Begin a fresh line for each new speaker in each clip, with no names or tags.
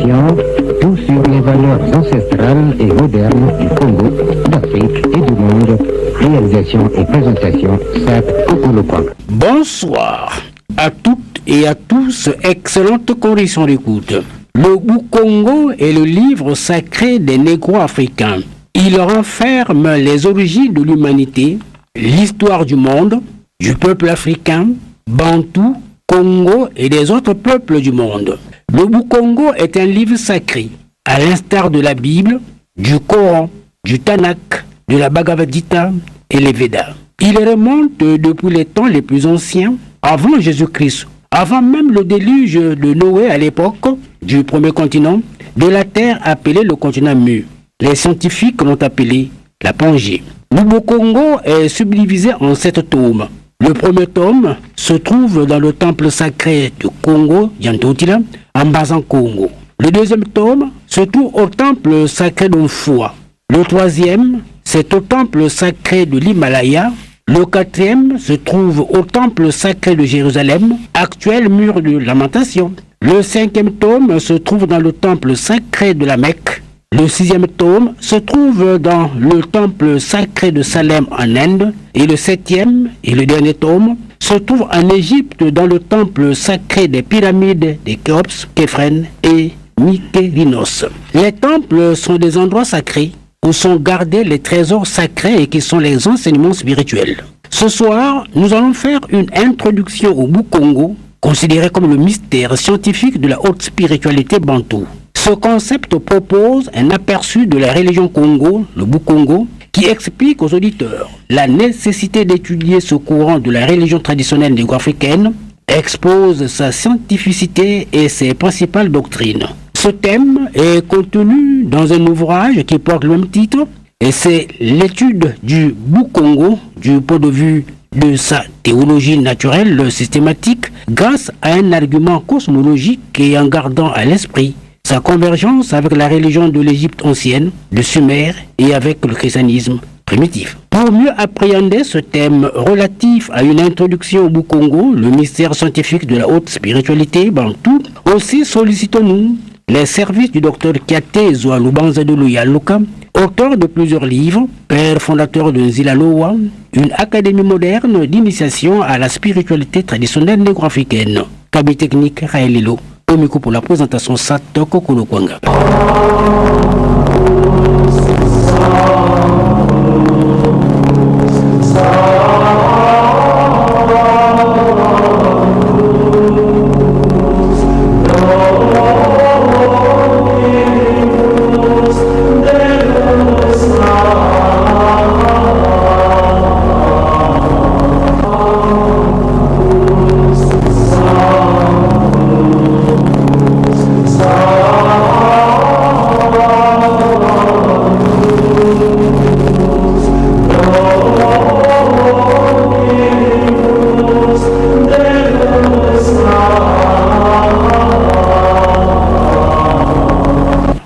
émission, tout sur les valeurs ancestrales et modernes du Congo, d'Afrique et du monde. Réalisation et présentation, Seth Kokolokwang.
Bonsoir à toutes et à tous, excellente condition d'écoute. Le Boukongo est le livre sacré des négro-africains. Il renferme les origines de l'humanité, l'histoire du monde, du peuple africain, bantou, Congo et des autres peuples du monde. Le Boukongo est un livre sacré, à l'instar de la Bible, du Coran, du Tanakh, de la Bhagavad Gita et les Védas. Il remonte depuis les temps les plus anciens, avant Jésus-Christ, avant même le déluge de Noé à l'époque du premier continent, de la terre appelée le continent mu. Les scientifiques l'ont appelé la Pangée. Le Boukongo est subdivisé en 7 tomes. Le premier tome se trouve dans le temple sacré du Congo, Yantotila, en Bazan-Congo. Le deuxième tome se trouve au temple sacré de Mfoua. Le troisième, c'est au temple sacré de l'Himalaya. Le quatrième se trouve au temple sacré de Jérusalem, actuel mur de lamentation. Le cinquième tome se trouve dans le temple sacré de la Mecque. Le sixième tome se trouve dans le temple sacré de Salem en Inde. Et le septième et le dernier tome se trouve en Égypte dans le temple sacré des pyramides des Khéops, Képhren et Mykérinos. Les temples sont des endroits sacrés où sont gardés les trésors sacrés et qui sont les enseignements spirituels. Ce soir, nous allons faire une introduction au Boukongo, considéré comme le mystère scientifique de la haute spiritualité bantou. Ce concept propose un aperçu de la religion Congo, le Boukongo, qui explique aux auditeurs la nécessité d'étudier ce courant de la religion traditionnelle négro-africaine, expose sa scientificité et ses principales doctrines. Ce thème est contenu dans un ouvrage qui porte le même titre, et c'est l'étude du Boukongo du point de vue de sa théologie naturelle systématique grâce à un argument cosmologique et en gardant à l'esprit sa convergence avec la religion de l'Égypte ancienne, de Sumer et avec le christianisme primitif. Pour mieux appréhender ce thème relatif à une introduction au Boukongo, le mystère scientifique de la haute spiritualité bantou, aussi sollicitons-nous les services du docteur Kiaté-Zwa Lubanza-Dulu Yaluka, auteur de plusieurs livres, père fondateur de Nzilaloa, une académie moderne d'initiation à la spiritualité traditionnelle négro-africaine. Cabine technique Raëlilo. Au micro pour la présentation Sato Kokolokwanga.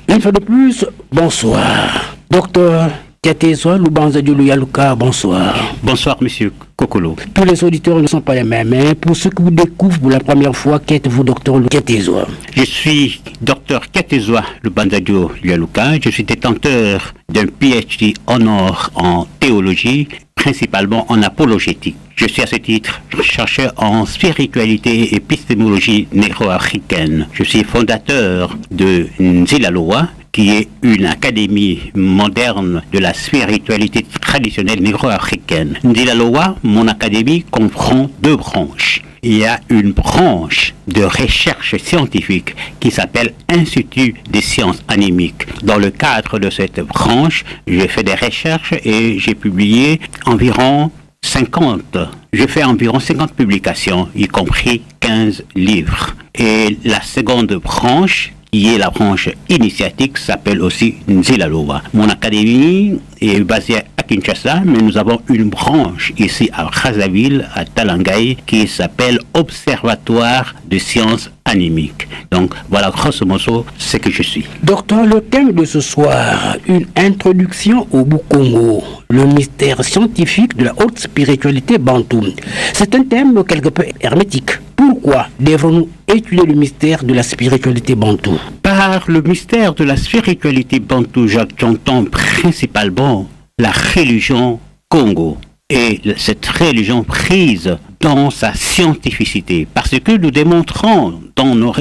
Une fois de plus, bonsoir. Docteur Kiaté-Zwa Lubanza-Dulu Yaluka, bonsoir.
Bonsoir, monsieur Kokolo.
Tous les auditeurs ne sont pas les mêmes, mais pour ceux qui vous découvrent pour la première fois, qu'êtes-vous, docteur Kiaté-Zwa?
Je suis docteur Kiaté-Zwa Lubanza-Dulu Yaluka. Je suis détenteur d'un PhD honor en théologie, principalement en apologétique. Je suis à ce titre chercheur en spiritualité et épistémologie négro-africaine. Je suis fondateur de Nzilaloa, qui est une académie moderne de la spiritualité traditionnelle négro-africaine. Nzilaloa, mon académie, comprend 2 branches. Il y a une branche de recherche scientifique qui s'appelle Institut des sciences animiques. Dans le cadre de cette branche, j'ai fait des recherches et j'ai publié environ 50 publications, y compris 15 livres. Et la seconde branche, qui est la branche initiatique, s'appelle aussi Nzilaloa. Mon académie est basée à Kinshasa, mais nous avons une branche ici à Brazzaville, à Talangaï, qui s'appelle Observatoire de sciences animiques. Donc voilà grosso modo ce que je suis.
Docteur, le thème de ce soir, une introduction au Boukongo, le mystère scientifique de la haute spiritualité bantou. C'est un thème quelque peu hermétique. Pourquoi devons-nous étudier le mystère de la spiritualité bantou?
Par Par le mystère de la spiritualité bantoue, j'entends principalement la religion Congo. Et cette religion prise dans sa scientificité. Parce que nous démontrons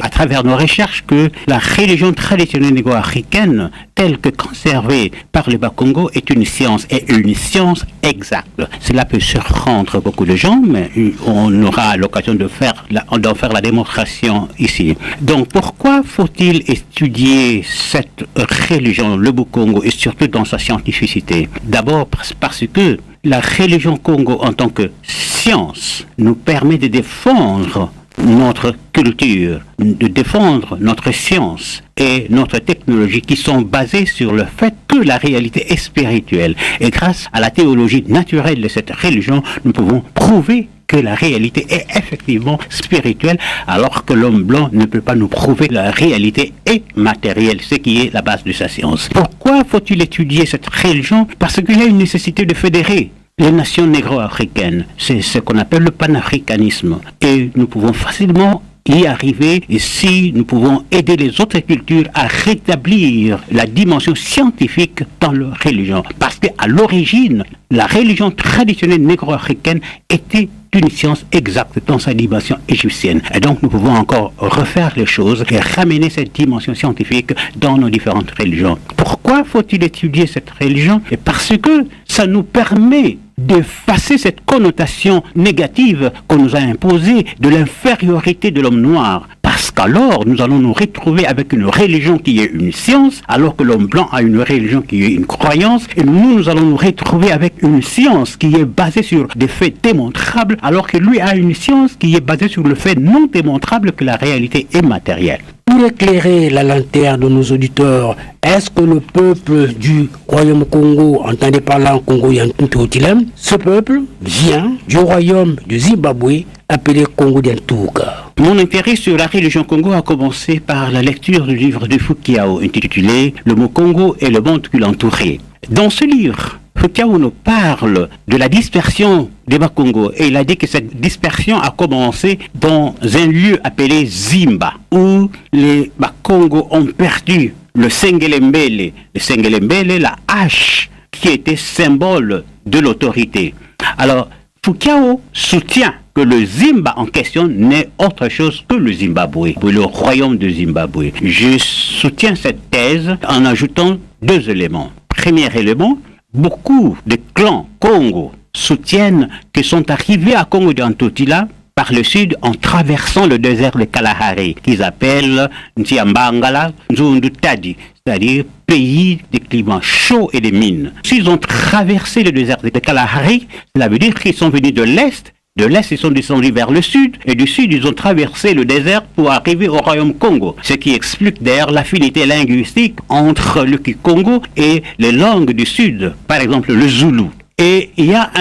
à travers nos recherches que la religion traditionnelle négro-africaine, telle que conservée par le Bas-Congo, est une science, et une science exacte. Cela peut surprendre beaucoup de gens, mais on aura l'occasion d'en faire la démonstration ici. Donc pourquoi faut-il étudier cette religion, le Bas-Congo, et surtout dans sa scientificité? D'abord parce que la religion Congo en tant que science nous permet de défendre notre culture, de défendre notre science et notre technologie qui sont basées sur le fait que la réalité est spirituelle. Et grâce à la théologie naturelle de cette religion, nous pouvons prouver que la réalité est effectivement spirituelle, alors que l'homme blanc ne peut pas nous prouver que la réalité est matérielle, ce qui est la base de sa science. Pourquoi faut-il étudier cette religion? Parce qu'il y a une nécessité de fédérer les nations négro-africaines. C'est ce qu'on appelle le panafricanisme. Et nous pouvons facilement y arriver et si nous pouvons aider les autres cultures à rétablir la dimension scientifique dans leur religion. Parce qu'à l'origine, la religion traditionnelle négro-africaine était une science exacte dans sa dimension égyptienne. Et donc nous pouvons encore refaire les choses et ramener cette dimension scientifique dans nos différentes religions. Pourquoi faut-il étudier cette religion? Et parce que ça nous permet d'effacer cette connotation négative qu'on nous a imposée de l'infériorité de l'homme noir. Parce qu'alors, nous allons nous retrouver avec une religion qui est une science, alors que l'homme blanc a une religion qui est une croyance, et nous allons nous retrouver avec une science qui est basée sur des faits démontrables, alors que lui a une science qui est basée sur le fait non démontrable que la réalité est matérielle.
Pour éclairer la lanterne de nos auditeurs, est-ce que le peuple du royaume Congo, entendez par là en Congo Yantuntuotilem, ce peuple vient du royaume du Zimbabwe appelé Congo d'Antouka?
Mon intérêt sur la religion Congo a commencé par la lecture du livre de Foukiao intitulé « Le mot Congo et le monde qui l'entourait ». Dans ce livre, Foukiao nous parle de la dispersion des Bas-Congo et il a dit que cette dispersion a commencé dans un lieu appelé Zimba où les Bas-Congo ont perdu le Sengelembele. Le Sengelembele, la hache qui était symbole de l'autorité. Alors, Foukiao soutient que le Zimba en question n'est autre chose que le Zimbabwe, le royaume de Zimbabwe. Je soutiens cette thèse en ajoutant deux éléments. Premier élément, beaucoup de clans Congo soutiennent qu'ils sont arrivés à Congo d'Antotila par le sud en traversant le désert de Kalahari, qu'ils appellent Ntiambangala, Nzundutadi, c'est-à-dire pays de climat chaud et de mines. S'ils ont traversé le désert de Kalahari, cela veut dire qu'ils sont venus de l'est. De l'est, ils sont descendus vers le sud, et du sud, ils ont traversé le désert pour arriver au royaume Congo. Ce qui explique d'ailleurs l'affinité linguistique entre le Kikongo et les langues du sud, par exemple le Zoulou. Et il y a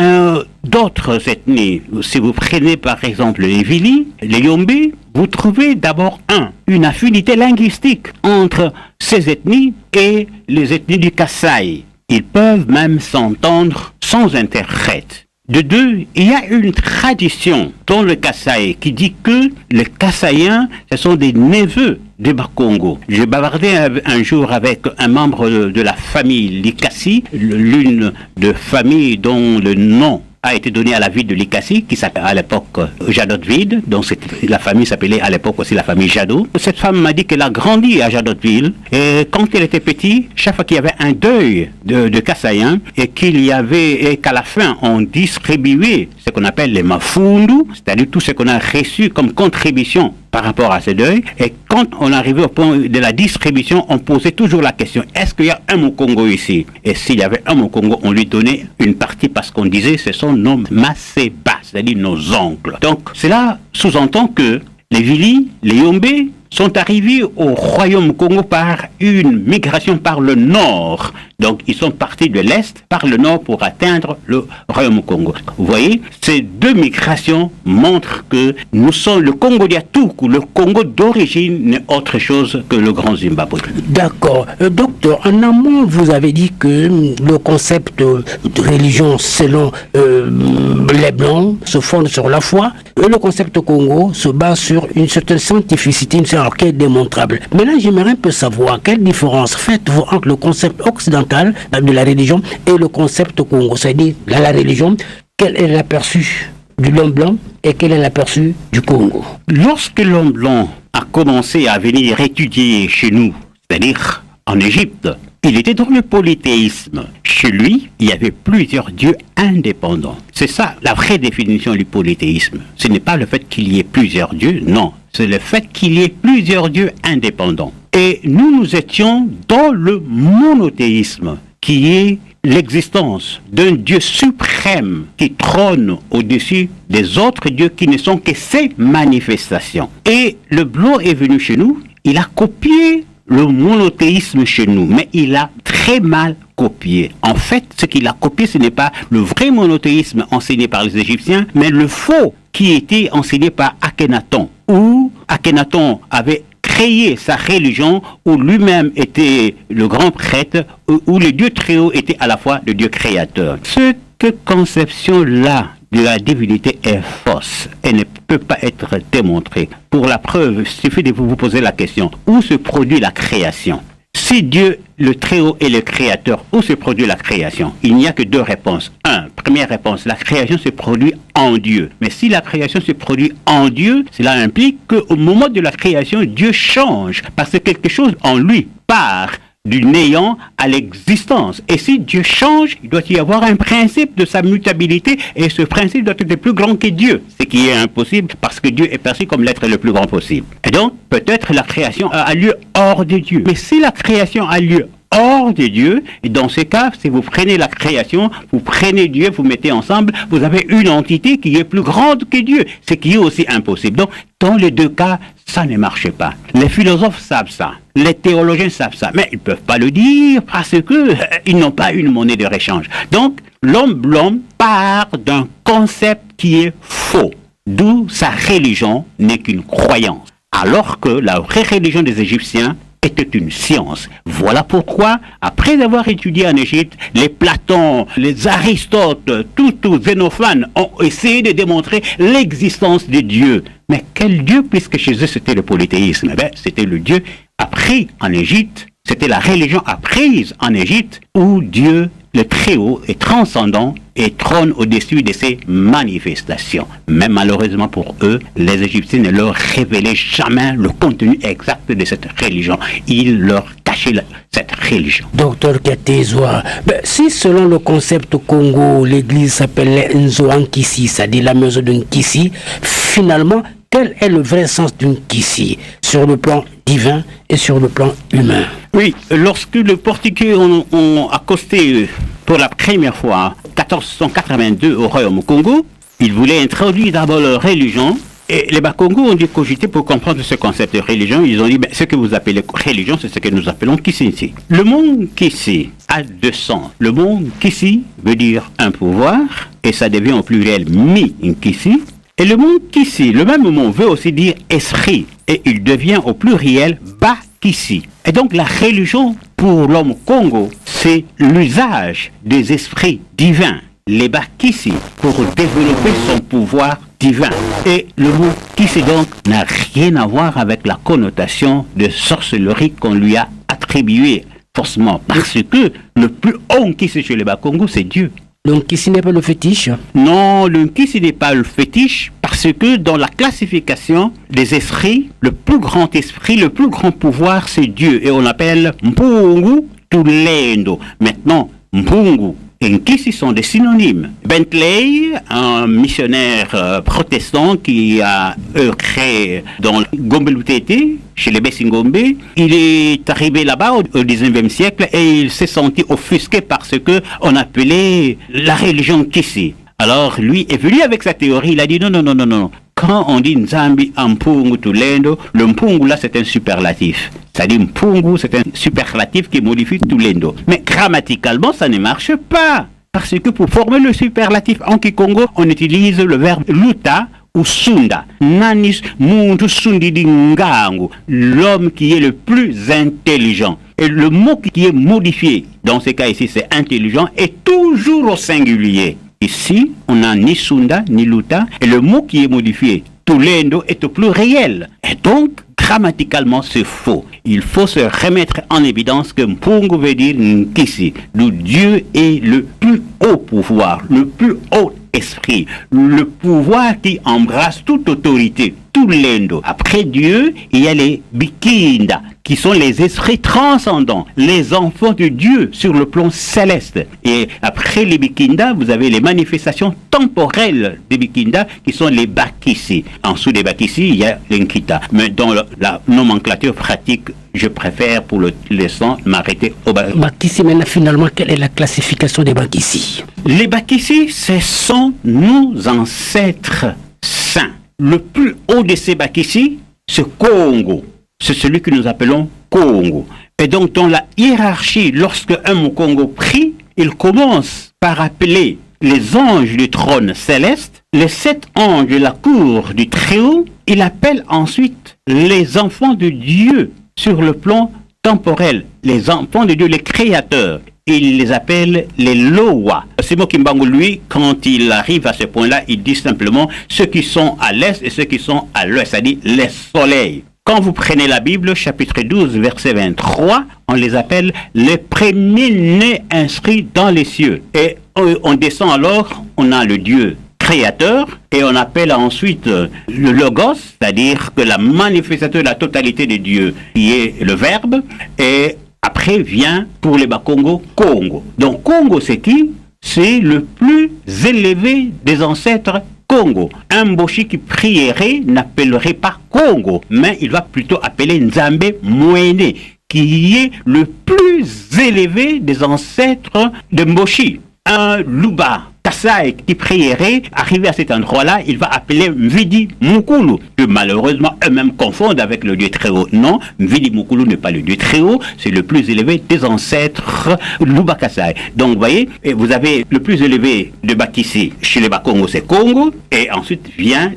d'autres ethnies. Si vous prenez par exemple les Vili, les Yombe, vous trouvez d'abord une affinité linguistique entre ces ethnies et les ethnies du Kasaï. Ils peuvent même s'entendre sans interprète. De deux, il y a une tradition dans le Kasaï qui dit que les Kasaïens, ce sont des neveux des Bas-Congo. J'ai bavardé un jour avec un membre de la famille Likasi, l'une de familles dont le nom a été donné à la ville de Likasi, qui s'appelait à l'époque Jadotville, donc la famille s'appelait à l'époque aussi la famille Jadot. Cette femme m'a dit qu'elle a grandi à Jadotville, et quand elle était petite, chaque fois qu'il y avait un deuil de Kasaïens, et qu'à la fin on distribuait ce qu'on appelle les mafundu, c'est-à-dire tout ce qu'on a reçu comme contribution par rapport à ce deuil, et quand on arrivait au point de la distribution, on posait toujours la question, est-ce qu'il y a un Mokongo ici? Et s'il y avait un Mokongo, on lui donnait une partie parce qu'on disait ce sont nos Maseba, c'est-à-dire nos oncles. Donc cela sous-entend que les Vili, les Yombe sont arrivés au royaume Congo par une migration par le nord Donc, ils sont partis de l'Est par le Nord pour atteindre le Royaume Congo. Vous voyez, ces deux migrations montrent que nous sommes le Congo d'Yatoukou, le Congo d'origine n'est autre chose que le Grand Zimbabwe.
D'accord. Docteur, en amont, vous avez dit que le concept de religion selon les Blancs se fonde sur la foi et le concept Congo se base sur une certaine scientificité, une certaine enquête démontrable. Maintenant, j'aimerais un peu savoir quelle différence faites-vous entre le concept occidental de la religion et le concept Congo, c'est-à-dire la religion, quel est l'aperçu de l'homme blanc et quel est l'aperçu du Congo?
Lorsque l'homme blanc a commencé à venir étudier chez nous, c'est-à-dire en Égypte, il était dans le polythéisme. Chez lui, il y avait plusieurs dieux indépendants. C'est ça la vraie définition du polythéisme. Ce n'est pas le fait qu'il y ait plusieurs dieux, non. C'est le fait qu'il y ait plusieurs dieux indépendants. Et nous étions dans le monothéisme, qui est l'existence d'un Dieu suprême qui trône au-dessus des autres dieux qui ne sont que ses manifestations. Et le blanc est venu chez nous, il a copié le monothéisme chez nous, mais il a très mal copié. En fait, ce qu'il a copié, ce n'est pas le vrai monothéisme enseigné par les Égyptiens, mais le faux qui était enseigné par Akhenaton, où Akhenaton avait créé sa religion, où lui-même était le grand prêtre, où le Dieu très haut était à la fois le Dieu créateur. Cette conception-là de la divinité est fausse et ne peut pas être démontrée. Pour la preuve, il suffit de vous poser la question, où se produit la création? Si Dieu, le Très-Haut, est le créateur, où se produit la création? Il n'y a que deux réponses. Première réponse, la création se produit en Dieu. Mais si la création se produit en Dieu, cela implique qu'au moment de la création, Dieu change, parce que quelque chose en lui part du néant à l'existence. Et si Dieu change, il doit y avoir un principe de sa mutabilité, et ce principe doit être plus grand que Dieu, ce qui est impossible parce que Dieu est perçu comme l'être le plus grand possible. Et donc, peut-être la création a lieu hors de Dieu. Mais si la création a lieu hors de Dieu, et dans ce cas, si vous prenez la création, vous prenez Dieu, vous mettez ensemble, vous avez une entité qui est plus grande que Dieu, ce qui est aussi impossible. Donc, dans les deux cas, ça ne marche pas. Les philosophes savent ça, les théologiens savent ça, mais ils ne peuvent pas le dire parce qu'ils n'ont pas une monnaie de réchange. Donc, l'homme blanc part d'un concept qui est faux, d'où sa religion n'est qu'une croyance, alors que la vraie religion des Égyptiens était une science. Voilà pourquoi, après avoir étudié en Égypte, les Platon, les Aristote, tous Xénophane ont essayé de démontrer l'existence de Dieu. Mais quel Dieu, puisque chez eux c'était le polythéisme? C'était le Dieu appris en Égypte, c'était la religion apprise en Égypte, où Dieu, le Très-Haut, est transcendant et trône au-dessus de ses manifestations. Mais malheureusement pour eux, les Égyptiens ne leur révélaient jamais le contenu exact de cette religion. Ils leur cachaient cette religion.
Docteur Katezoa, si selon le concept Congo, l'église s'appelait Nzoankisi, c'est-à-dire la maison d'un Kissi, finalement, quel est le vrai sens d'une Kissi sur le plan divin et sur le plan humain?
Oui, lorsque les Portugais ont accosté pour la première fois en 1482 au Royaume Congo, ils voulaient introduire d'abord leur religion. Et les Bakongo ont dû cogiter pour comprendre ce concept de religion. Ils ont dit, ce que vous appelez religion, c'est ce que nous appelons Kissi. Le mot Kissi a deux sens. Le mot Kissi veut dire un pouvoir, et ça devient au pluriel Mi-Kissi. Et le mot Kissi, le même mot veut aussi dire esprit, et il devient au pluriel Ba-Kissi. Et donc la religion pour l'homme Congo, c'est l'usage des esprits divins, les Ba-Kissi, pour développer son pouvoir divin. Et le mot Kissi donc n'a rien à voir avec la connotation de sorcellerie qu'on lui a attribuée forcément, parce que le plus haut Kissi chez les Bakongo, c'est Dieu.
Donc Kissi n'est pas le fétiche?
Non, le Kissi n'est pas le fétiche parce que dans la classification des esprits, le plus grand esprit, le plus grand pouvoir, c'est Dieu. Et on l'appelle Mpungu Tulendo. Maintenant, Mpungu et Nkisi sont des synonymes. Bentley, un missionnaire protestant qui a œuvré dans Gombe-Lutete, chez les Bessingombe, il est arrivé là-bas au 19e siècle et il s'est senti offusqué parce que on appelait la religion Kissi. Alors lui est venu avec sa théorie, il a dit non. Quand on dit Nzambi Mpungu Tulendo, le Mpungu là c'est un superlatif. C'est-à-dire Mpungu, c'est un superlatif qui modifie tout l'Indo. Mais grammaticalement, ça ne marche pas. Parce que pour former le superlatif en Kikongo, on utilise le verbe luta ou sunda. Nanis muntu sundidi ngangu, l'homme qui est le plus intelligent. Et le mot qui est modifié, dans ce cas ici, c'est intelligent, est toujours au singulier. Ici, on n'a ni sunda, ni luta, et le mot qui est modifié, tulendo, est au pluriel. Et donc, grammaticalement, c'est faux. Il faut se remettre en évidence que Mpungu veut dire Nkisi. Le Dieu est le plus haut pouvoir, le plus haut esprit, le pouvoir qui embrasse toute autorité, tout l'Indo. Après Dieu, il y a les Bikinda, qui sont les esprits transcendants, les enfants de Dieu sur le plan céleste. Et après les Bikinda, vous avez les manifestations temporelles des Bikinda, qui sont les Bakissi. En dessous des Bakissi, il y a l'Inkita. Mais dans la nomenclature pratique, je préfère pour le laissant m'arrêter au
Bakissi. Maintenant, finalement, quelle est la classification des Bakissi?
Les Bakissi, ce sont nos ancêtres saints. Le plus haut de ces Bakissi, c'est Congo. C'est celui que nous appelons Congo. Et donc, dans la hiérarchie, lorsque un Mukongo prie, il commence par appeler les anges du trône céleste, les 7 anges de la cour du Très-Haut. Il appelle ensuite les enfants de Dieu sur le plan temporel, les enfants de Dieu, les créateurs. Il les appelle les Loa. Simo Kimbangu, lui, quand il arrive à ce point-là, il dit simplement ceux qui sont à l'est et ceux qui sont à l'ouest, c'est-à-dire les soleils. Quand vous prenez la Bible, chapitre 12, verset 23, on les appelle les premiers-nés inscrits dans les cieux. Et on descend alors, on a le Dieu créateur, et on appelle ensuite le Logos, c'est-à-dire que la manifestation de la totalité de Dieu, qui est le Verbe, et après vient pour les Bakongo, Congo. Donc Congo, c'est qui? C'est le plus élevé des ancêtres Congo. Un Mboshi qui prierait n'appellerait pas Congo, mais il va plutôt appeler Nzambe Mwene, qui est le plus élevé des ancêtres de Mboshi. Un Luba Kasai qui prierait, arrivé à cet endroit-là, il va appeler Mvidi Mukulu, que malheureusement eux-mêmes confondent avec le Dieu très haut. Non, Mvidi Mukulu n'est pas le Dieu très haut, c'est le plus élevé des ancêtres Luba Kasai. Donc vous voyez, vous avez le plus élevé de Bakissi chez les Bakongo, c'est Congo, et ensuite vient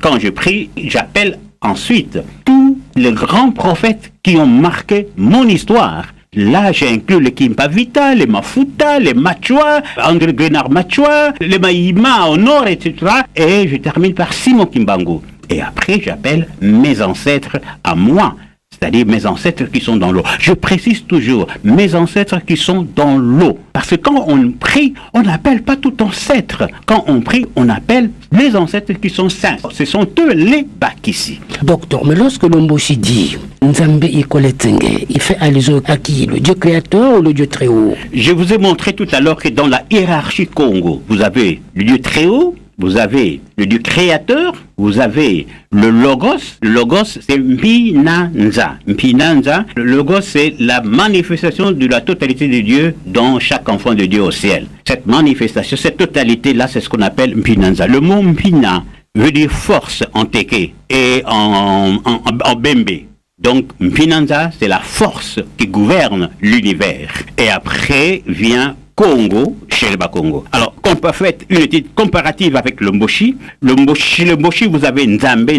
quand je prie, j'appelle ensuite tous les grands prophètes qui ont marqué mon histoire. Là, j'inclus les Kimpavita, les Mafuta, les Machua, André Grenard Machua, les Maïma au nord, etc. Et je termine par Simon Kimbangu. Et après, j'appelle mes ancêtres à moi, c'est-à-dire mes ancêtres qui sont dans l'eau. Je précise toujours, mes ancêtres qui sont dans l'eau. Parce que quand on prie, on n'appelle pas tout ancêtre. Quand on prie, on appelle les ancêtres qui sont saints. Ce sont eux les Bakissi.
Docteur, mais lorsque l'Omboshi dit Nzambe Ikoletenge, il fait allusion à qui? Le Dieu créateur ou le Dieu très haut?
Je vous ai montré tout à l'heure que dans la hiérarchie Congo, vous avez le Dieu très haut, vous avez le Dieu créateur, vous avez le Logos. Le Logos, c'est Mpinanza. Mpinanza, le Logos, c'est la manifestation de la totalité de Dieu dans chaque enfant de Dieu au ciel. Cette manifestation, cette totalité-là, c'est ce qu'on appelle Mpinanza. Le mot Mpina veut dire force en Teke et en Bembe. Donc, Mpinanza, c'est la force qui gouverne l'univers. Et après vient Congo, chez les Bakongo. Alors, on peut faire une étude comparative avec le Mboshi. Le Mboshi, vous avez Nzambe,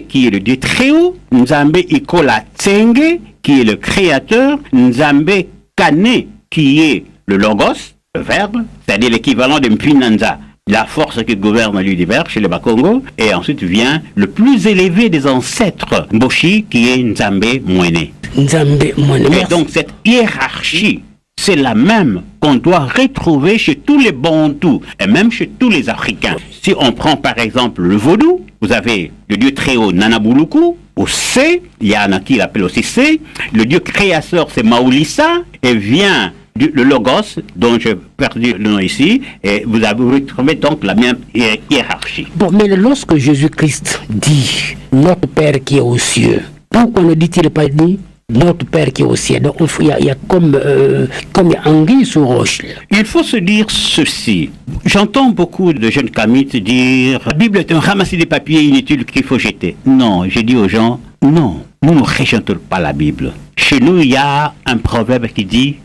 qui est le Dieu très haut. Nzambe Ikola Tsenge, qui est le créateur. Nzambe Kane, qui est le Logos, le Verbe, c'est-à-dire l'équivalent de Mpinanza, la force qui gouverne l'univers chez les Bakongo. Et ensuite vient le plus élevé des ancêtres Mboshi, qui est Nzambe Mwene.
Nzambe Mwene.
Et donc, cette hiérarchie, c'est la même qu'on doit retrouver chez tous les Bantous et même chez tous les Africains. Si on prend par exemple le vaudou, vous avez le dieu très haut Nanabuluku, au C, il y en a qui l'appellent aussi C, le dieu créateur c'est Maulissa, et vient le Logos, dont j'ai perdu le nom ici, et vous retrouvez donc la même hiérarchie.
Bon, mais lorsque Jésus-Christ dit « Notre Père qui est aux cieux », pourquoi ne dit-il pas dit notre Père qui est au ciel? Donc il y a comme anguille sous roche.
Il faut se dire ceci. J'entends beaucoup de jeunes kamites dire la Bible est un ramassis de papiers inutile qu'il faut jeter. Non, j'ai dit aux gens, non. nous ne rejetons pas la Bible. Chez nous, il y a un proverbe qui dit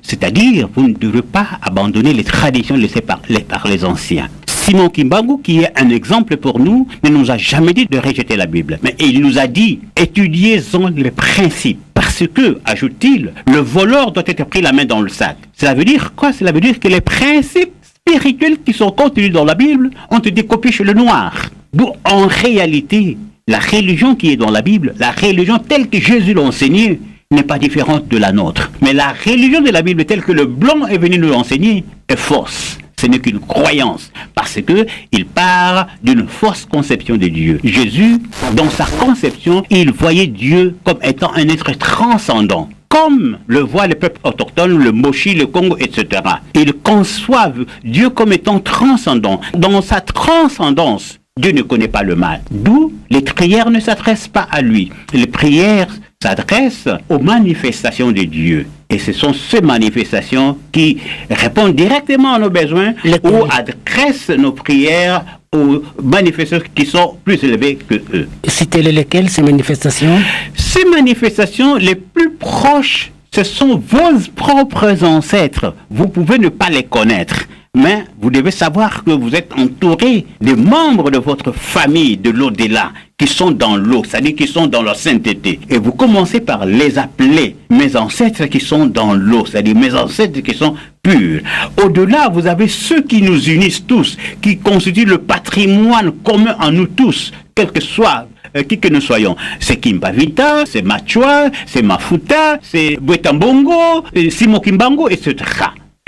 c'est-à-dire, vous ne devez pas abandonner les traditions laissées par les anciens. Simon Kimbangu, qui est un exemple pour nous, ne nous a jamais dit de rejeter la Bible. Mais il nous a dit, étudiez-en les principes. Parce que, ajoute-t-il, le voleur doit être pris la main dans le sac. Cela veut dire quoi? Cela veut dire que les principes spirituels qui sont contenus dans la Bible ont été copiés chez le noir. D'où, en réalité, la religion qui est dans la Bible, la religion telle que Jésus l'a enseignée, n'est pas différente de la nôtre. Mais la religion de la Bible telle que le blanc est venu nous l'enseigner est fausse. Ce n'est qu'une croyance, parce que il part d'une fausse conception de Dieu. Jésus, dans sa conception, il voyait Dieu comme étant un être transcendant, comme le voient les peuples autochtones, le Moshi, le Congo, etc. Ils conçoivent Dieu comme étant transcendant. Dans sa transcendance, Dieu ne connaît pas le mal. D'où les prières ne s'adressent pas à lui. Les prières s'adressent aux manifestations de Dieu. Et ce sont ces manifestations qui répondent directement à nos besoins ou adressent nos prières aux manifestations qui sont plus élevées que eux.
C'était lesquelles ces manifestations?
Ces manifestations les plus proches, ce sont vos propres ancêtres. Vous pouvez ne pas les connaître. Mais vous devez savoir que vous êtes entouré des membres de votre famille de l'au-delà qui sont dans l'eau, c'est-à-dire qui sont dans la sainteté. Et vous commencez par les appeler mes ancêtres qui sont dans l'eau, c'est-à-dire mes ancêtres qui sont purs. Au-delà, vous avez ceux qui nous unissent tous, qui constituent le patrimoine commun en nous tous, quel que soit qui que nous soyons. C'est Kimbavita, c'est Machua, c'est Mafuta, c'est Bwetambongo, Simon Kimbangu, etc.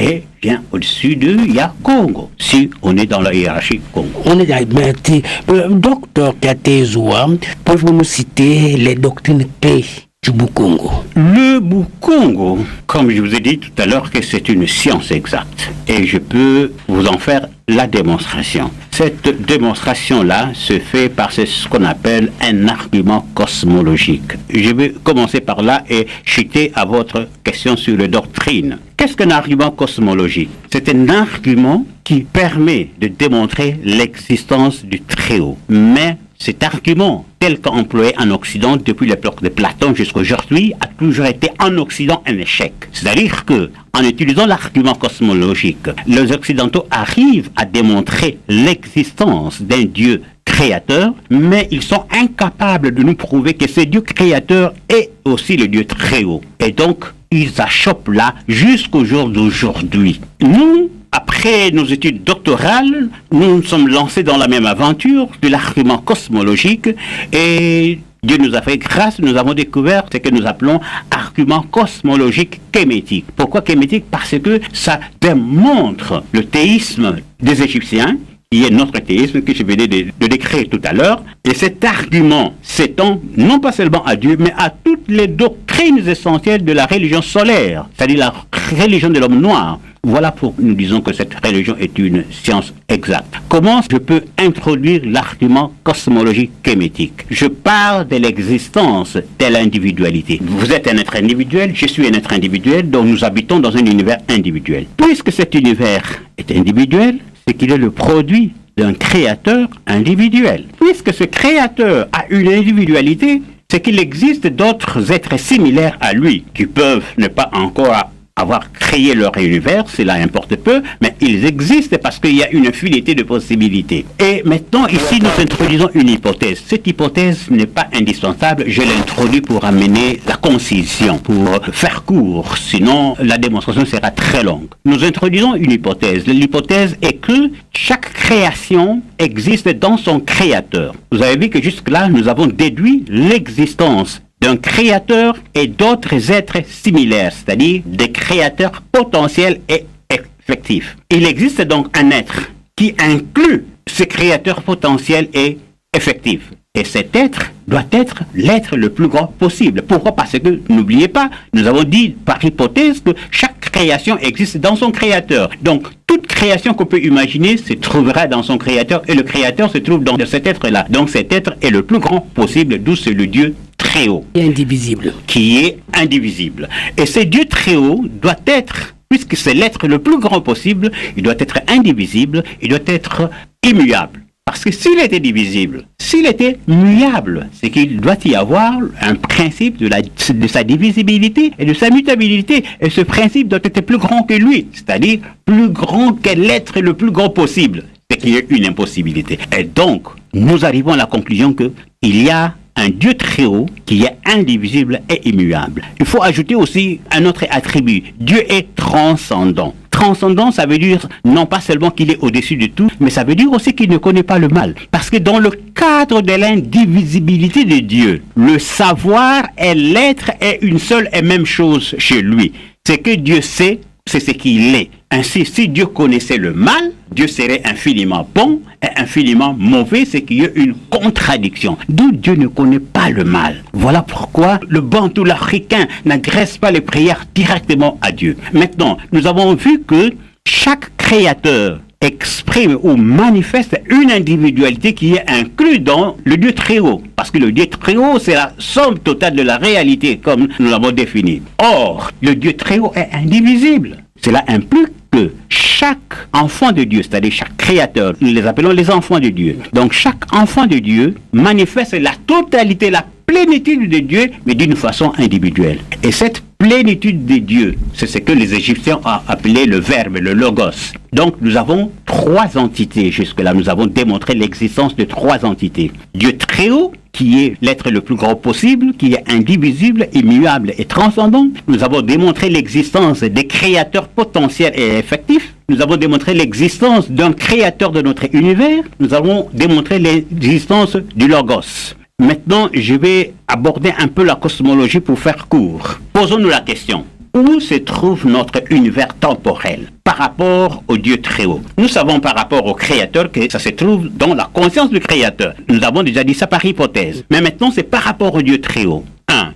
Et bien au-dessus d'eux, il y a Congo, si on est dans la hiérarchie Congo.
On est dans docteur Katezoa, pouvez-vous nous citer les doctrines clés du Bukongo?
Le Bukongo, comme je vous ai dit tout à l'heure, que c'est une science exacte. Et je peux vous en faire la démonstration. Cette démonstration-là se fait par ce qu'on appelle un argument cosmologique. Je vais commencer par là et chuter à votre question sur les doctrines. Qu'est-ce qu'un argument cosmologique? C'est un argument qui permet de démontrer l'existence du Très-Haut. Mais cet argument, tel qu'employé en Occident depuis l'époque de Platon jusqu'à aujourd'hui, a toujours été en Occident un échec. C'est-à-dire que, en utilisant l'argument cosmologique, les Occidentaux arrivent à démontrer l'existence d'un Dieu créateur, mais ils sont incapables de nous prouver que ce Dieu créateur est aussi le Dieu très haut. Et donc, ils achoppent là jusqu'au jour d'aujourd'hui. Nous, après nos études doctorales, nous nous sommes lancés dans la même aventure de l'argument cosmologique et Dieu nous a fait grâce, nous avons découvert ce que nous appelons argument cosmologique kémétique. Pourquoi kémétique? Parce que ça démontre le théisme des Égyptiens, qui est notre théisme que je venais de décrire tout à l'heure. Et cet argument s'étend non pas seulement à Dieu, mais à toutes les doctrines essentielles de la religion solaire, c'est-à-dire la religion de l'homme noir. Voilà pourquoi nous disons que cette religion est une science exacte. Comment je peux introduire l'argument cosmologique kémétique? Je parle de l'existence de l'individualité. Vous êtes un être individuel, je suis un être individuel, donc nous habitons dans un univers individuel. Puisque cet univers est individuel, c'est qu'il est le produit d'un créateur individuel. Puisque ce créateur a une individualité, c'est qu'il existe d'autres êtres similaires à lui, qui peuvent ne pas encore avoir créé leur univers, cela importe peu, mais ils existent parce qu'il y a une infinité de possibilités. Et maintenant, ici, nous introduisons une hypothèse. Cette hypothèse n'est pas indispensable, je l'introduis pour amener la concision, pour faire court, sinon la démonstration sera très longue. Nous introduisons une hypothèse. L'hypothèse est que chaque création existe dans son créateur. Vous avez vu que jusque-là, nous avons déduit l'existence d'un créateur et d'autres êtres similaires, c'est-à-dire des créateurs potentiels et effectifs. Il existe donc un être qui inclut ce créateur potentiel et effectif. Et cet être doit être l'être le plus grand possible. Pourquoi? Parce que, n'oubliez pas, nous avons dit par hypothèse que chaque création existe dans son créateur. Donc, toute création qu'on peut imaginer se trouvera dans son créateur et le créateur se trouve dans cet être-là. Donc, cet être est le plus grand possible, d'où c'est le Dieu très haut.
Et indivisible.
Qui est indivisible. Et ce Dieu très haut doit être, puisque c'est l'être le plus grand possible, il doit être indivisible, il doit être immuable. Parce que s'il était divisible, s'il était muable, c'est qu'il doit y avoir un principe de sa divisibilité et de sa mutabilité. Et ce principe doit être plus grand que lui, c'est-à-dire plus grand que l'être le plus grand possible. C'est qu'il y a une impossibilité. Et donc, nous arrivons à la conclusion qu'il y a un Dieu très haut qui est indivisible et immuable. Il faut ajouter aussi un autre attribut. Dieu est transcendant. Transcendant, ça veut dire non pas seulement qu'il est au-dessus de tout, mais ça veut dire aussi qu'il ne connaît pas le mal. Parce que dans le cadre de l'indivisibilité de Dieu, le savoir et l'être est une seule et même chose chez lui. C'est que Dieu sait, c'est ce qu'il est. Ainsi, si Dieu connaissait le mal, Dieu serait infiniment bon et infiniment mauvais, c'est qu'il y a une contradiction. D'où Dieu ne connaît pas le mal. Voilà pourquoi le bantou l'Africain n'adresse pas les prières directement à Dieu. Maintenant, nous avons vu que chaque créateur exprime ou manifeste une individualité qui est inclue dans le Dieu très haut. Parce que le Dieu très haut, c'est la somme totale de la réalité, comme nous l'avons défini. Or, le Dieu très haut est indivisible. Cela implique que chaque enfant de Dieu, c'est-à-dire chaque créateur, nous les appelons les enfants de Dieu. Donc chaque enfant de Dieu manifeste la totalité, la plénitude de Dieu, mais d'une façon individuelle. Et cette plénitude de Dieu, c'est ce que les Égyptiens ont appelé le verbe, le logos. Donc nous avons trois entités jusque-là. Nous avons démontré l'existence de trois entités. Dieu très haut, qui est l'être le plus grand possible, qui est indivisible, immuable et transcendant. Nous avons démontré l'existence des créateurs potentiels et effectifs. Nous avons démontré l'existence d'un créateur de notre univers. Nous avons démontré l'existence du logos. Maintenant, je vais aborder un peu la cosmologie pour faire court. Posons-nous la question. Où se trouve notre univers temporel par rapport au Dieu très haut? Nous savons par rapport au Créateur que ça se trouve dans la conscience du Créateur. Nous avons déjà dit ça par hypothèse. Mais maintenant, c'est par rapport au Dieu très haut.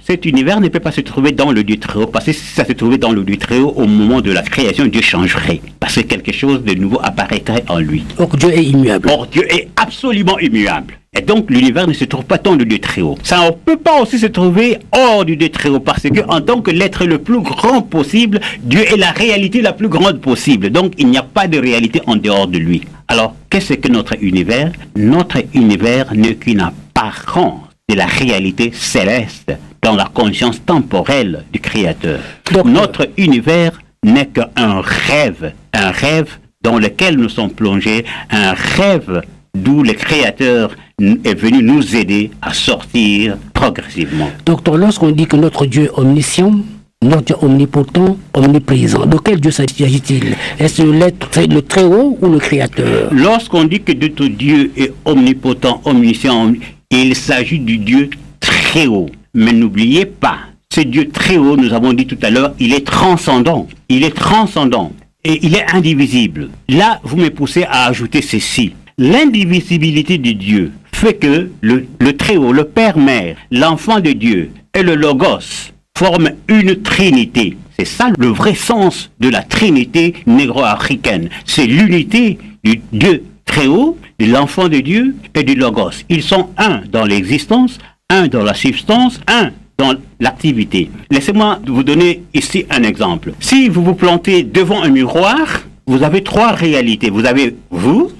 Cet univers ne peut pas se trouver dans le Dieu très haut, parce que si ça se trouvait dans le Dieu très haut, au moment de la création, Dieu changerait. Parce que quelque chose de nouveau apparaîtrait en lui.
Or, Dieu est immuable.
Or, Dieu est absolument immuable. Et donc, l'univers ne se trouve pas dans le Dieu très haut. Ça ne peut pas aussi se trouver hors du Dieu très haut, parce que en tant que l'être le plus grand possible, Dieu est la réalité la plus grande possible. Donc, il n'y a pas de réalité en dehors de lui. Alors, qu'est-ce que notre univers? Notre univers n'est qu'une apparence de la réalité céleste dans la conscience temporelle du Créateur. Donc, notre univers n'est qu'un rêve dans lequel nous sommes plongés, un rêve d'où le Créateur est venu nous aider à sortir progressivement.
Docteur, lorsqu'on dit que notre Dieu est omniscient, notre Dieu omnipotent, omniprésent, de quel Dieu s'agit-il? Est-ce le très haut ou le Créateur?
Lorsqu'on dit que notre Dieu est omnipotent, omniscient, il s'agit du Dieu très haut. Mais n'oubliez pas, ce Dieu très haut, nous avons dit tout à l'heure, il est transcendant. Il est transcendant et il est indivisible. Là, vous me poussez à ajouter ceci. L'indivisibilité de Dieu fait que le très haut, le Père-Mère, l'enfant de Dieu et le Logos forment une trinité. C'est ça le vrai sens de la trinité négro-africaine. C'est l'unité du Dieu très haut, de l'enfant de Dieu et du Logos. Ils sont un dans l'existence, un dans la substance, un dans l'activité. Laissez-moi vous donner ici un exemple. Si vous vous plantez devant un miroir, vous avez trois réalités. Vous avez vous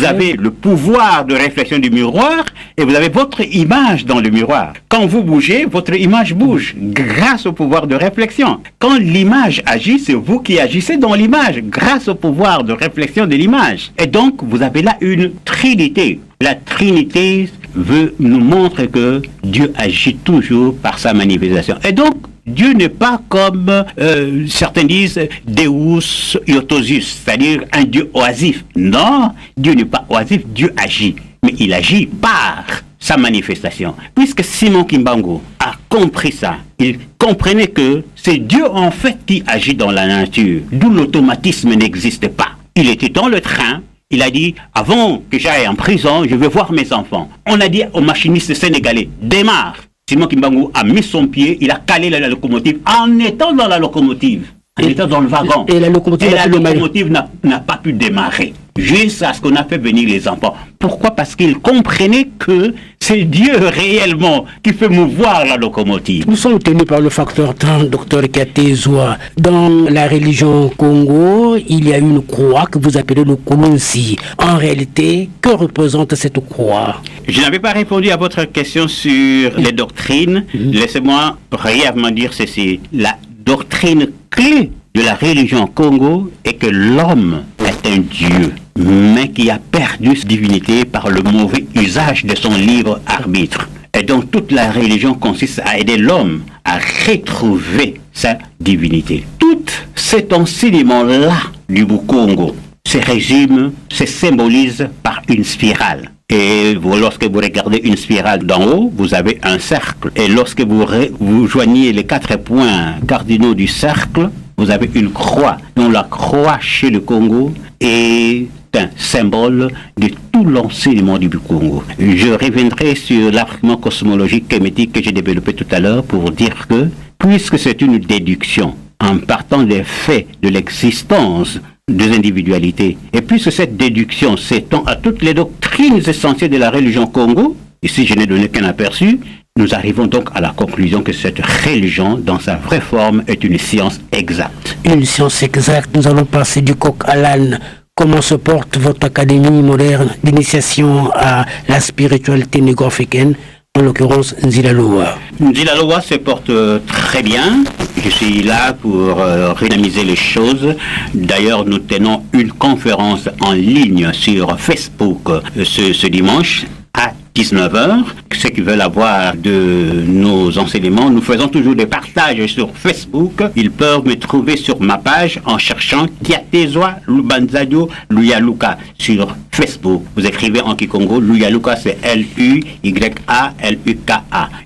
avez le pouvoir de réflexion du miroir et vous avez votre image dans le miroir. Quand vous bougez, votre image bouge grâce au pouvoir de réflexion. Quand l'image agit, c'est vous qui agissez dans l'image grâce au pouvoir de réflexion de l'image. Et donc, vous avez là une trinité. La trinité nous montre que Dieu agit toujours par sa manifestation. Et donc, Dieu n'est pas comme certains disent Deus iotosus, c'est-à-dire un Dieu oisif. Non, Dieu n'est pas oisif, Dieu agit. Mais il agit par sa manifestation. Puisque Simon Kimbangu a compris ça, il comprenait que c'est Dieu en fait qui agit dans la nature, d'où l'automatisme n'existe pas. Il était dans le train, il a dit, avant que j'aille en prison, je vais voir mes enfants. On a dit au machiniste sénégalais, démarre. Simon Kimbangu a mis son pied, il a calé la locomotive en étant dans la locomotive, en étant dans le wagon.
Et la locomotive
n'a pas pu démarrer. Juste à ce qu'on a fait venir les enfants. Pourquoi? Parce qu'ils comprenaient que c'est Dieu réellement qui fait mouvoir la locomotive.
Nous sommes tenus par le facteur temps, docteur Katezoa. Dans la religion Congo, il y a une croix que vous appelez le Kulunsi. En réalité, que représente cette croix?
Je n'avais pas répondu à votre question sur les doctrines. Laissez-moi brièvement dire ceci. La doctrine clé de la religion Congo est que l'homme est un Dieu, mais qui a perdu sa divinité par le mauvais usage de son libre arbitre. Et donc toute la religion consiste à aider l'homme à retrouver sa divinité. Tout cet enseignement-là du Congo se résume, se symbolise par une spirale. Et lorsque vous regardez une spirale d'en haut, vous avez un cercle. Et lorsque vous joignez les 4 points cardinaux du cercle, vous avez une croix. Donc la croix chez le Congo est un symbole de tout l'enseignement du Congo. Je reviendrai sur l'argument cosmologique kémétique que j'ai développé tout à l'heure pour dire que, puisque c'est une déduction, en partant des faits de l'existence des individualités, et puisque cette déduction s'étend à toutes les doctrines essentielles de la religion Congo, ici je n'ai donné qu'un aperçu, nous arrivons donc à la conclusion que cette religion, dans sa vraie forme, est une science exacte.
Une science exacte. Nous allons passer du coq à l'âne. Comment se porte votre académie moderne d'initiation à la spiritualité négro-africaine, en l'occurrence Nzilaloa?
Nzilaloa se porte très bien. Je suis là pour redynamiser les choses. D'ailleurs, nous tenons une conférence en ligne sur Facebook ce dimanche à 19h. Ceux qui veulent avoir de nos enseignements, nous faisons toujours des partages sur Facebook. Ils peuvent me trouver sur ma page en cherchant Katezoa Lubanzadio Luyaluka sur Facebook. Vous écrivez en Kikongo, Luyaluka c'est L-U-Y-A-L-U-K-A.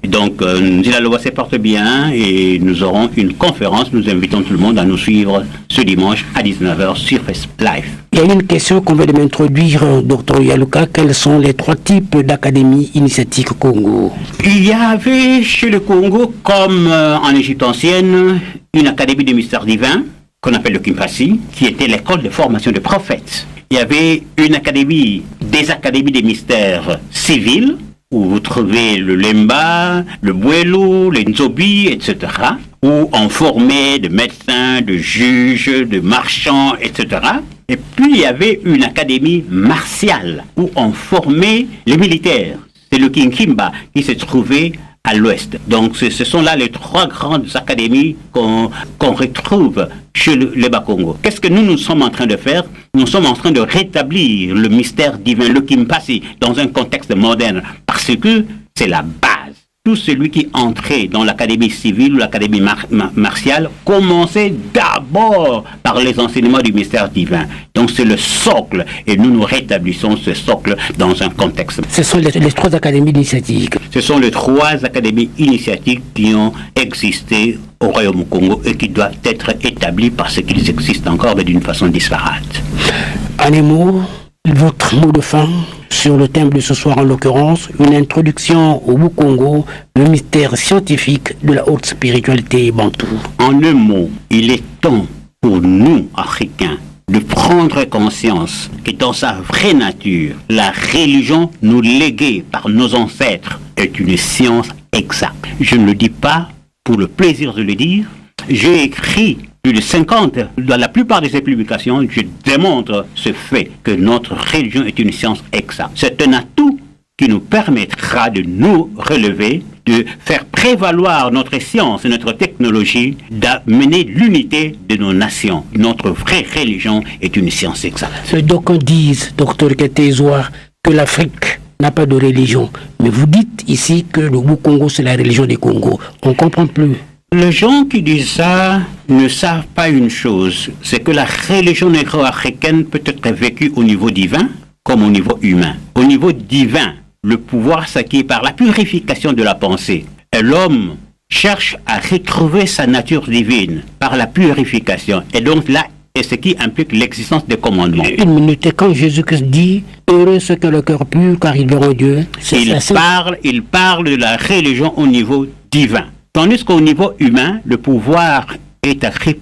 Donc, Nzilaloa se porte bien et nous aurons une conférence. Nous invitons tout le monde à nous suivre ce dimanche à 19h sur Facebook Live.
Il y a une question qu'on veut m'introduire, Dr Yaluka. Quels sont les 3 types d'académies initiatiques Congo?
Il y avait chez le Congo, comme en Égypte ancienne, une académie de mystères divins, qu'on appelle le Kimpasi, qui était l'école de formation de prophètes. Il y avait une académie, des académies des mystères civils, où vous trouvez le Lemba, le Bouelo, les Nzobi, etc., où on formait de médecins, de juges, de marchands, etc. Et puis il y avait une académie martiale, où on formait les militaires. C'est le Kinkimba qui se trouvait à l'ouest. Donc ce sont là les 3 grandes académies qu'on retrouve chez les Bakongo. Qu'est-ce que nous sommes en train de faire? Nous sommes en train de rétablir le mystère divin, le Kimpasi, dans un contexte moderne, parce que c'est la base. Tout celui qui entrait dans l'académie civile ou l'académie martiale commençait d'abord par les enseignements du mystère divin. Donc c'est le socle, et nous rétablissons ce socle dans un contexte.
Ce sont les 3 académies initiatiques.
Ce sont les 3 académies initiatiques qui ont existé au Royaume Congo et qui doivent être établies parce qu'ils existent encore, mais d'une façon disparate.
En un mot, votre mot de fin sur le thème de ce soir, en l'occurrence, une introduction au Congo, le mystère scientifique de la haute spiritualité bantou.
En un mot, il est temps pour nous, Africains, de prendre conscience que dans sa vraie nature, la religion nous léguée par nos ancêtres est une science exacte. Je ne le dis pas pour le plaisir de le dire. J'ai écrit plus de 50, dans la plupart de ces publications, je démontre ce fait que notre religion est une science exacte. C'est un atout qui nous permettra de nous relever, de faire prévaloir notre science et notre technologie, d'amener l'unité de nos nations. Notre vraie religion est une science exacte.
Donc on dit, docteur Katezoa, que l'Afrique n'a pas de religion. Mais vous dites ici que le Congo, c'est la religion des Congos. On ne comprend plus.
Les gens qui disent ça ne savent pas une chose, c'est que la religion négro-africaine peut être vécue au niveau divin comme au niveau humain. Au niveau divin, le pouvoir s'acquiert par la purification de la pensée. Et l'homme cherche à retrouver sa nature divine par la purification. Et donc là, et ce qui implique l'existence des commandements.
Une minute, quand Jésus-Christ dit « Heureux ceux qui ont le cœur pur, car ils verront Dieu »,
il parle de la religion au niveau divin. Tandis qu'au niveau humain, le pouvoir est acquis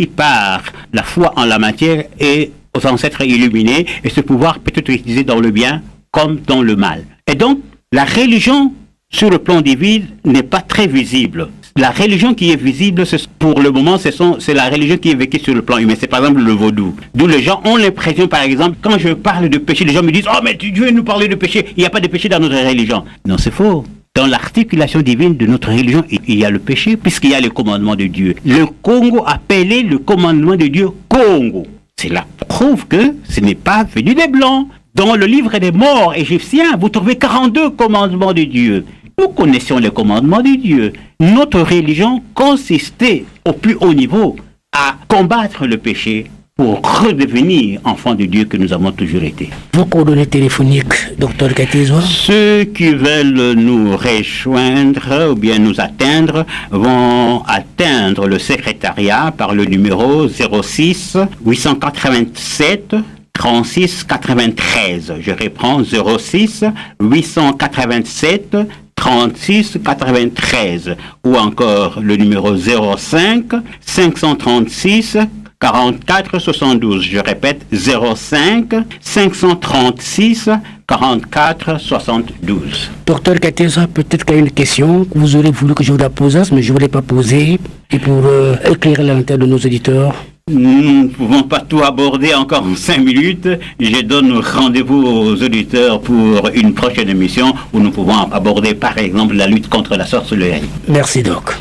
par la foi en la matière et aux ancêtres illuminés, et ce pouvoir peut être utilisé dans le bien comme dans le mal. Et donc, la religion, sur le plan divin, n'est pas très visible. La religion qui est visible, pour le moment, c'est la religion qui est vécue sur le plan humain. C'est par exemple le vaudou. D'où les gens ont l'impression, par exemple, quand je parle de péché, les gens me disent « Oh, mais tu veux nous parler de péché, il n'y a pas de péché dans notre religion. » Non, c'est faux. Dans l'articulation divine de notre religion, il y a le péché, puisqu'il y a le commandement de Dieu. Le Congo appelé le commandement de Dieu Congo. Cela prouve que ce n'est pas venu des Blancs. Dans le livre des morts égyptiens, vous trouvez 42 commandements de Dieu. Nous connaissions les commandements de Dieu. Notre religion consistait au plus haut niveau à combattre le péché pour redevenir enfants de Dieu que nous avons toujours été.
Vos coordonnées téléphoniques, Dr Katezoa?
Ceux qui veulent nous rejoindre ou bien nous atteindre vont atteindre le secrétariat par le numéro 06 887 36 93. Je reprends 06 887 36 93 ou encore le numéro 05 536 44 72. Je répète 05 536 44 72.
Docteur Katezoa, peut-être qu'il y a une question que vous aurez voulu que je vous la pose, mais je ne voulais pas poser, et pour éclairer la lanterne de nos auditeurs.
Nous ne pouvons pas tout aborder encore en 5 minutes. Je donne rendez-vous aux auditeurs pour une prochaine émission où nous pouvons aborder par exemple la lutte contre la sorcellerie.
Merci Doc.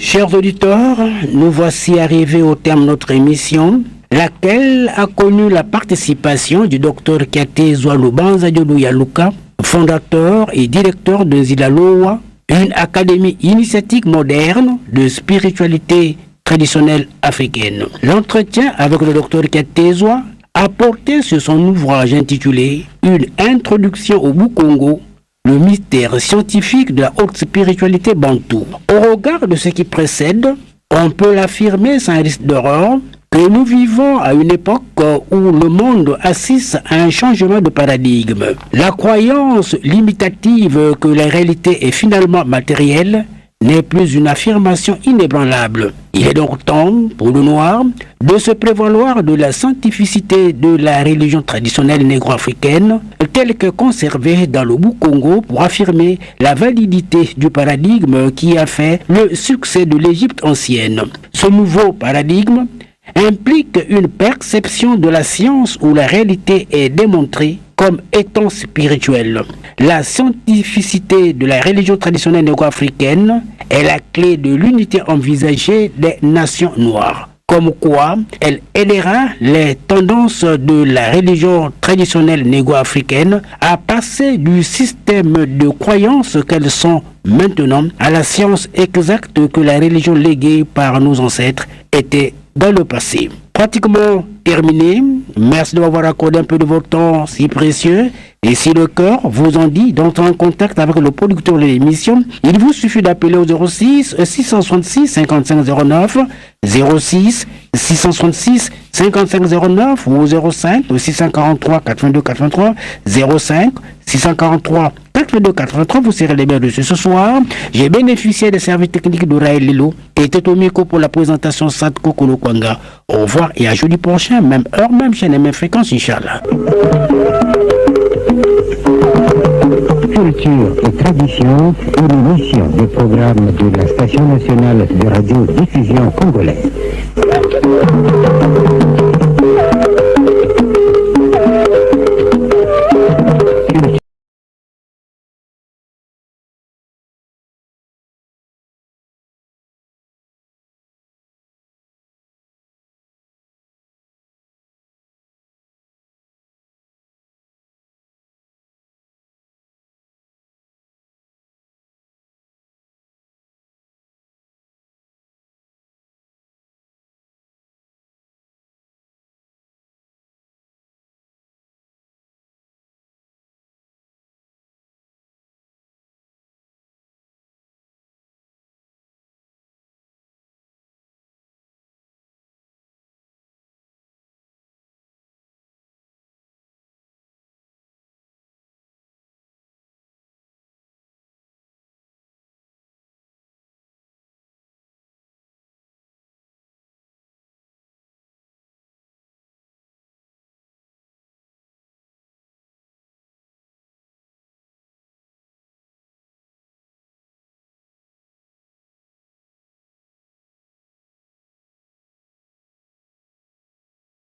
Chers auditeurs, nous voici arrivés au terme de notre émission, laquelle a connu la participation du Dr Katezoa Lubanza Diodo Yaluka, fondateur et directeur de Zilaloa, une académie initiatique moderne de spiritualité traditionnelle africaine. L'entretien avec le Dr Katezoa a porté sur son ouvrage intitulé « Une introduction au Bukongo », le mystère scientifique de la haute spiritualité bantou. Au regard de ce qui précède, on peut l'affirmer sans risque d'erreur que nous vivons à une époque où le monde assiste à un changement de paradigme. La croyance limitative que la réalité est finalement matérielle n'est plus une affirmation inébranlable. Il est donc temps pour le noir de se prévaloir de la scientificité de la religion traditionnelle négro-africaine telle que conservée dans le Bukongo pour affirmer la validité du paradigme qui a fait le succès de l'Égypte ancienne. Ce nouveau paradigme implique une perception de la science où la réalité est démontrée comme étant spirituelle. La scientificité de la religion traditionnelle négro-africaine est la clé de l'unité envisagée des nations noires. Comme quoi, elle aidera les tendances de la religion traditionnelle négro-africaine à passer du système de croyances qu'elles sont maintenant à la science exacte que la religion léguée par nos ancêtres était dans le passé. Pratiquement terminé. Merci de m'avoir accordé un peu de votre temps si précieux. Et si le cœur vous en dit d'entrer en contact avec le producteur de l'émission, il vous suffit d'appeler au 06 666 55 09, 06 666 55 09 ou au 05 643 82 83, 05 643 82 83. Vous serez les bienvenus ce soir. J'ai bénéficié des services techniques de Raël Lilo et était au micro pour la présentation Sadko Kolokwanga. Au revoir et à jeudi prochain, même heure, même chaîne et même fréquence, Inch'Allah.
Culture et tradition, une émission des programmes de la Station nationale de radio-diffusion congolaise.